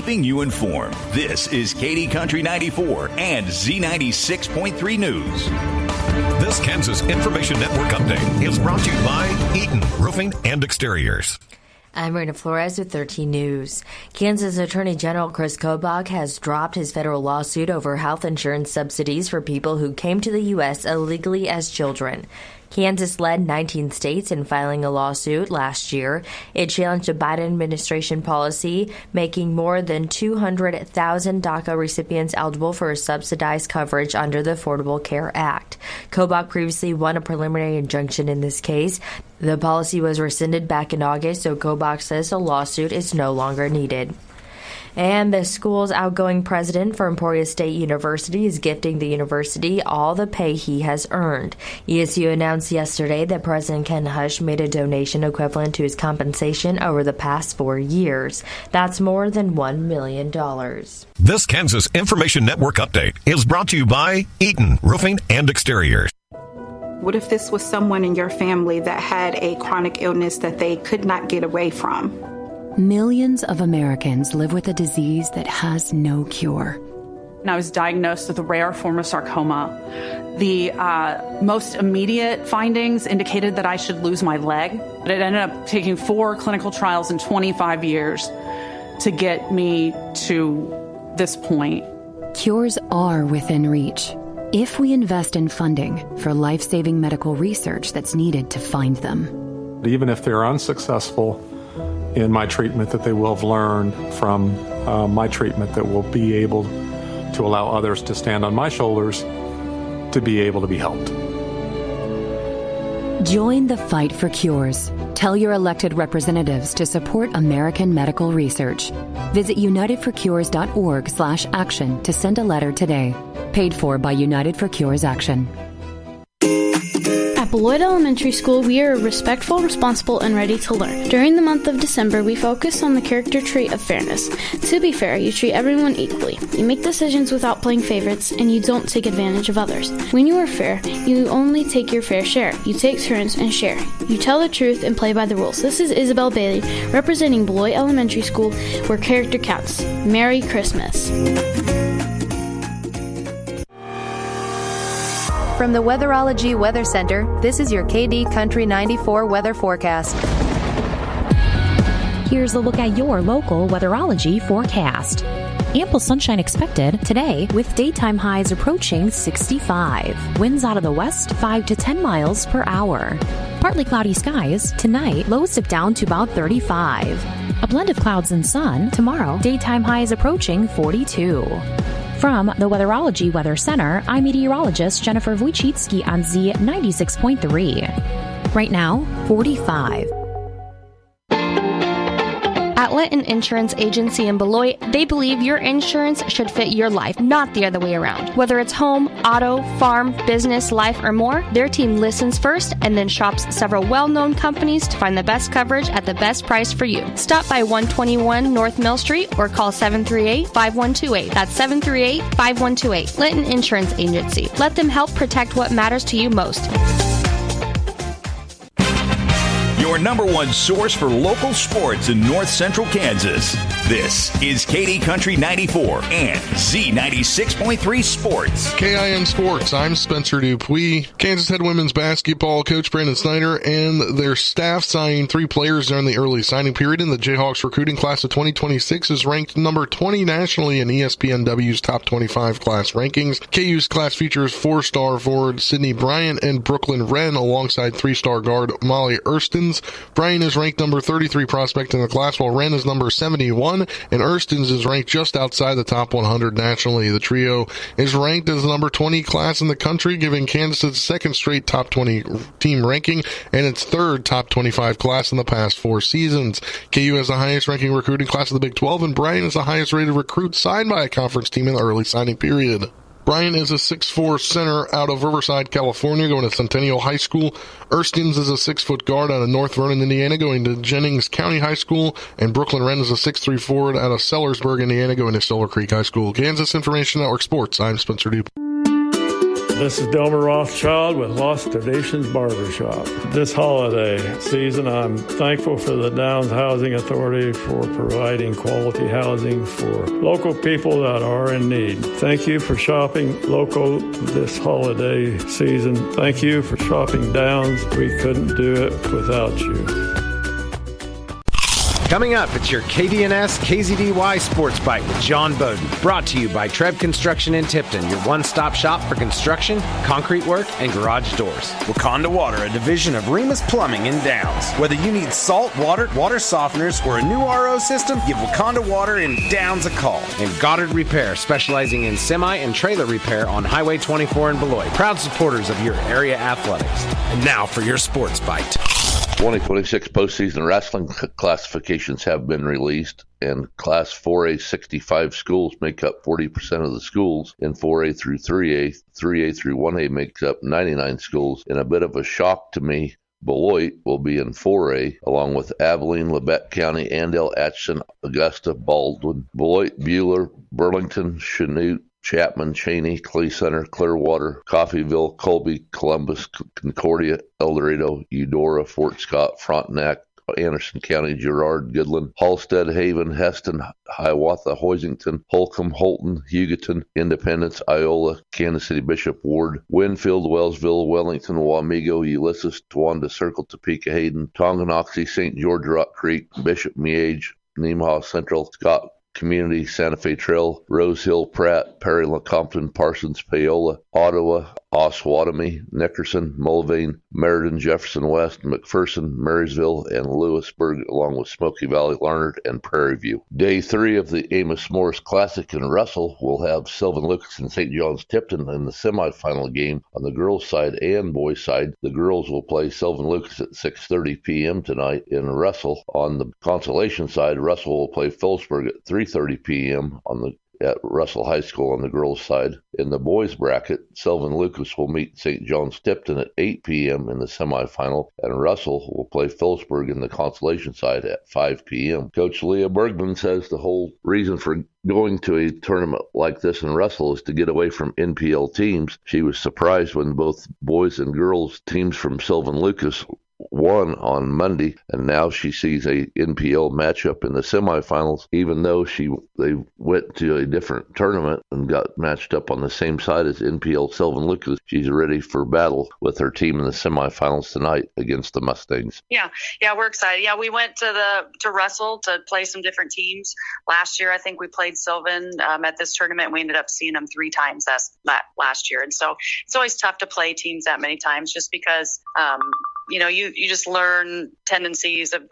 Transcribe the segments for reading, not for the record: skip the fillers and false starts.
keeping you informed. This is KD Country 94 and Z96.3 News. This Kansas Information Network update is brought to you by Eaton Roofing and Exteriors. I'm Rena Flores with 13 News. Kansas Attorney General Chris Kobach has dropped his federal lawsuit over health insurance subsidies for people who came to the U.S. illegally as children. Kansas led 19 states in filing a lawsuit last year. It challenged a Biden administration policy making more than 200,000 DACA recipients eligible for subsidized coverage under the Affordable Care Act. Kobach previously won a preliminary injunction in this case. The policy was rescinded back in August, so Kobach says a lawsuit is no longer needed. And the school's outgoing president for Emporia State University is gifting the university all the pay he has earned. ESU announced yesterday that President Ken Hush made a donation equivalent to his compensation over the past 4 years. That's more than $1 million. This Kansas Information Network update is brought to you by Eaton Roofing and Exteriors. What if this was someone in your family that had a chronic illness that they could not get away from? Millions of Americans live with a disease that has no cure. I was diagnosed with a rare form of sarcoma. The most immediate findings indicated that I should lose my leg. But it ended up taking 4 clinical trials in 25 years to get me to this point. Cures are within reach if we invest in funding for life-saving medical research that's needed to find them. Even if they're unsuccessful in my treatment, that they will have learned from my treatment that will be able to allow others to stand on my shoulders to be able to be helped. Join the fight for cures. Tell your elected representatives to support American medical research. Visit unitedforcures.org/action to send a letter today. Paid for by United for Cures Action. At Beloit Elementary School, we are respectful, responsible, and ready to learn. During the month of December, we focus on the character trait of fairness. To be fair, you treat everyone equally. You make decisions without playing favorites, and you don't take advantage of others. When you are fair, you only take your fair share. You take turns and share. You tell the truth and play by the rules. This is Isabel Bailey, representing Beloit Elementary School, where character counts. Merry Christmas. From the Weatherology Weather Center, this is your KD Country 94 weather forecast. Here's a look at your local weatherology forecast. Ample sunshine expected today with daytime highs approaching 65. Winds out of the west 5 to 10 miles per hour. Partly cloudy skies tonight, lows dip down to about 35. A blend of clouds and sun tomorrow, daytime highs approaching 42. From the Weatherology Weather Center, I'm meteorologist Jennifer Wojcicki on Z96.3. Right now, 45. At Linton Insurance Agency in Beloit, they believe your insurance should fit your life, not the other way around. Whether it's home, auto, farm, business, life, or more, their team listens first and then shops several well-known companies to find the best coverage at the best price for you. Stop by 121 North Mill Street or call 738-5128. That's 738-5128. Linton Insurance Agency. Let them help protect what matters to you most. Your number one source for local sports in North Central Kansas. This is KD Country 94 and Z96.3 Sports. KIN Sports, I'm Spencer Dupuis. Kansas head women's basketball coach Brandon Snyder and their staff signed 3 players during the early signing period, and the Jayhawks recruiting class of 2026 is ranked number 20 nationally in ESPNW's top 25 class rankings. KU's class features 4-star forward Sydney Bryant and Brooklyn Wren alongside 3-star guard Molly Erstens. Bryant is ranked number 33 prospect in the class, while Wren is number 71, and Erstens is ranked just outside the top 100 nationally. The trio is ranked as the number 20 class in the country, giving Kansas its second straight top 20 team ranking and its third top 25 class in the past 4 seasons. KU has the highest ranking recruiting class of the Big 12, and Bryant is the highest rated recruit signed by a conference team in the early signing period. Bryant is a 6'4" center out of Riverside, California, going to Centennial High School. Erstens is a 6-foot guard out of North Vernon, Indiana, going to Jennings County High School. And Brooklyn Wren is a 6'3" forward out of Sellersburg, Indiana, going to Silver Creek High School. Kansas Information Network Sports, I'm Spencer Dupuis. This is Delmer Rothschild with Lost Traditions Barbershop. This holiday season, I'm thankful for the Downs Housing Authority for providing quality housing for local people that are in need. Thank you for shopping local this holiday season. Thank you for shopping Downs. We couldn't do it without you. Coming up, it's your KDNS KZDY Sports Bite with John Bowden. Brought to you by Trev Construction in Tipton, your one-stop shop for construction, concrete work, and garage doors. Wakanda Water, a division of Remus Plumbing in Downs. Whether you need salt, water softeners, or a new RO system, give Wakanda Water in Downs a call. And Goddard Repair, specializing in semi and trailer repair on Highway 24 in Beloit. Proud supporters of your area athletics. And now for your Sports Bite. 2026 postseason wrestling classifications have been released, and Class 4A 65 schools make up 40% of the schools. In 4A through 3A, 3A through 1A makes up 99 schools. In a bit of a shock to me, Beloit will be in 4A, along with Abilene, Labette County, Andale, Atchison, Augusta, Baldwin, Beloit, Buhler, Burlington, Chanute, Chapman, Cheney, Clay Center, Clearwater, Coffeyville, Colby, Columbus, Concordia, El Dorado, Eudora, Fort Scott, Frontenac, Anderson County, Girard, Goodland, Halstead, Haven, Heston, Hiawatha, Hoisington, Holcomb, Holton, Hugoton, Independence, Iola, Kansas City, Bishop, Ward, Winfield, Wellsville, Wellington, Wamego, Ulysses, Towanda, Circle, Topeka, Hayden, Tonganoxie, St. George, Rock Creek, Bishop, Miege, Nemaha Central, Scott Community, Santa Fe Trail, Rose Hill, Pratt, Perry, Lecompton, Parsons, Paola, Ottawa, Osawatomie, Nickerson, Mulvane, Meriden, Jefferson West, McPherson, Marysville, and Lewisburg, along with Smoky Valley, Larned, and Prairie View. Day 3 of the Amos Morris Classic in Russell will have Sylvan Lucas and St. John's Tipton in the semifinal game on the girls' side and boys' side. The girls will play Sylvan Lucas at 6:30 p.m. tonight in Russell. On the consolation side, Russell will play Phillipsburg at 3:30 p.m. at Russell High School on the girls' side. In the boys' bracket, Sylvan Lucas will meet St. John's Tipton at 8 p.m. in the semifinal, and Russell will play Phillipsburg in the consolation side at 5 p.m. Coach Leah Bergman says the whole reason for going to a tournament like this in Russell is to get away from NPL teams. She was surprised when both boys and girls teams from Sylvan Lucas won on Monday, and now she sees a NPL matchup in the semifinals. Even though they went to a different tournament and got matched up on the same side as NPL Sylvan Lucas, she's ready for battle with her team in the semifinals tonight against the Mustangs. Yeah, we're excited. Yeah, we went to Russell to play some different teams. Last year, I think we played Sylvan at this tournament. We ended up seeing them 3 times last year, and so it's always tough to play teams that many times, just because you just learn tendencies of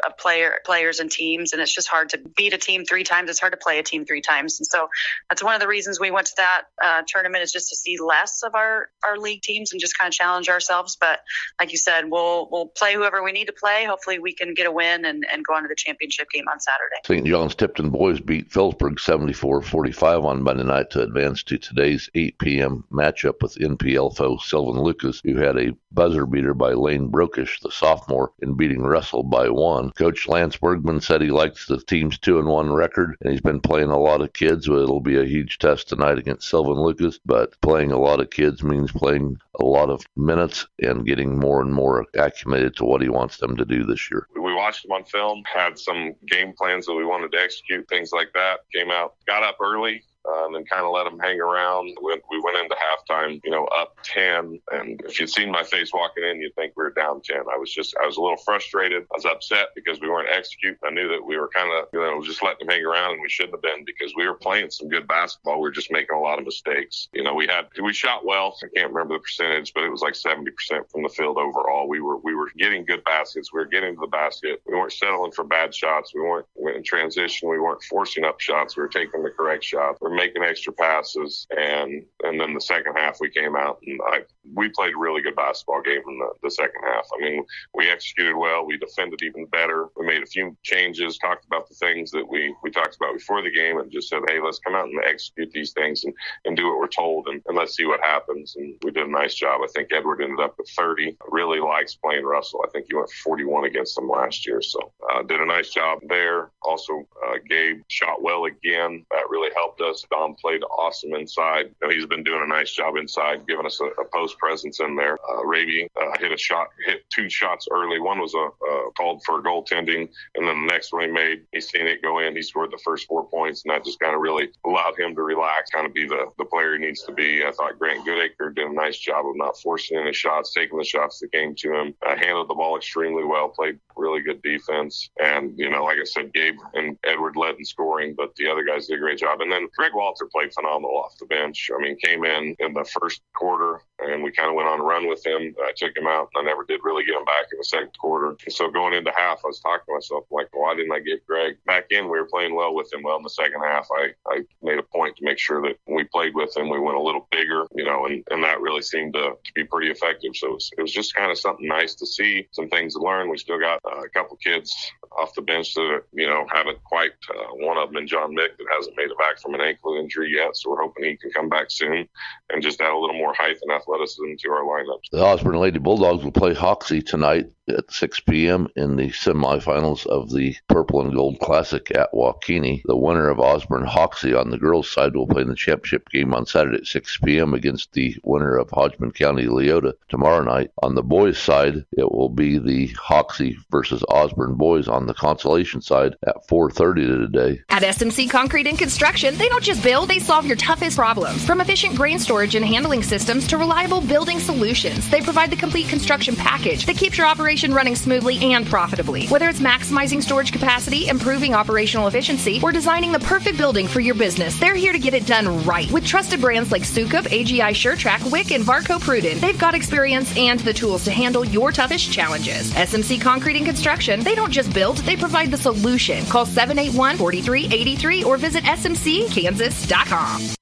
players and teams, and it's just hard to beat a team 3 times. It's hard to play a team 3 times. And so that's one of the reasons we went to that tournament, is just to see less of our league teams and just kind of challenge ourselves. But like you said, we'll play whoever we need to play. Hopefully we can get a win and go on to the championship game on Saturday. St. John's Tipton boys beat Phillipsburg 74-45 on Monday night to advance to today's 8 p.m. matchup with NPL foe Sylvan Lucas, who had a buzzer beater by Lane Brokish, the sophomore, in beating Russell by 1. Coach Lance Bergman said he likes the team's 2-1 record, and he's been playing a lot of kids. Well, it'll be a huge test tonight against Sylvan Lucas, but playing a lot of kids means playing a lot of minutes and getting more and more acclimated to what he wants them to do this year. We watched them on film, had some game plans that we wanted to execute, things like that. Came out, got up early, and then kind of let them hang around. We went into halftime, up 10. And if you'd seen my face walking in, you'd think we were down 10. I was a little frustrated. I was upset because we weren't executing. I knew that we were kind of, just letting them hang around, and we shouldn't have been, because we were playing some good basketball. We were just making a lot of mistakes. We shot well. I can't remember the percentage, but it was like 70% from the field overall. We were getting good baskets. We were getting to the basket. We weren't settling for bad shots. We weren't in transition. We weren't forcing up shots. We were taking the correct shots. We were making extra passes, and then the second half we came out and we played a really good basketball game in the second half. I mean, we executed well. We defended even better. We made a few changes, talked about the things that we talked about before the game, and just said, hey, let's come out and execute these things and do what we're told, and let's see what happens. And we did a nice job. I think Edward ended up with 30. Really likes playing Russell. I think he went 41 against them last year, so did a nice job there. Also, Gabe shot well again. That really helped us. Dom played awesome inside. You know, he's been doing a nice job inside, giving us a post presence in there. Raby hit 2 shots early. One was called for goaltending, and then the next one he made, he's seen it go in. He scored the first 4 points, and that just kind of really allowed him to relax, kind of be the player he needs to be. I thought Grant Goodacre did a nice job of not forcing any shots, taking the shots that came to him, handled the ball extremely well, played really good defense. And, you know, like I said, Gabe and Edward led in scoring, but the other guys did a great job. And then Greg Walter played phenomenal off the bench. I mean, came in the first quarter, and we kind of went on a run with him. I took him out, and I never did really get him back in the second quarter. And so going into half, I was talking to myself, like, why didn't I get Greg back in? We were playing well with him. Well, in the second half, I made a point to make sure that when we played with him, we went a little bigger, you know, and that really seemed to be pretty effective. So it was just kind of something nice to see, some things to learn. We still got a couple kids off the bench that, you know, haven't quite, one of them in John Mick that hasn't made it back from an ankle injury yet. So we're hoping he can come back soon and just add a little more height and athleticism to our lineups. The Osborne Lady Bulldogs will play Hoxie tonight at 6 p.m. in the semifinals of the Purple and Gold Classic at Waukene. The winner of Osborne Hoxie on the girls' side will play in the championship game on Saturday at 6 p.m. against the winner of Hodgman County Leota tomorrow night. On the boys' side, it will be the Hoxie versus Osborne boys on the consolation side at 4:30 today. At SMC Concrete and Construction, they don't just build, they solve your toughest problems. From efficient grain storage and handling systems to reliable building solutions, they provide the complete construction package that keeps your operation running smoothly and profitably. Whether it's maximizing storage capacity, improving operational efficiency, or designing the perfect building for your business, they're here to get it done right. With trusted brands like Sukup, AGI SureTrack, Wick, and Varco Pruden, they've got experience and the tools to handle your toughest challenges. SMC Concrete and Construction, they don't just build, they provide the solution. Call 781-4383 or visit smckansas.com.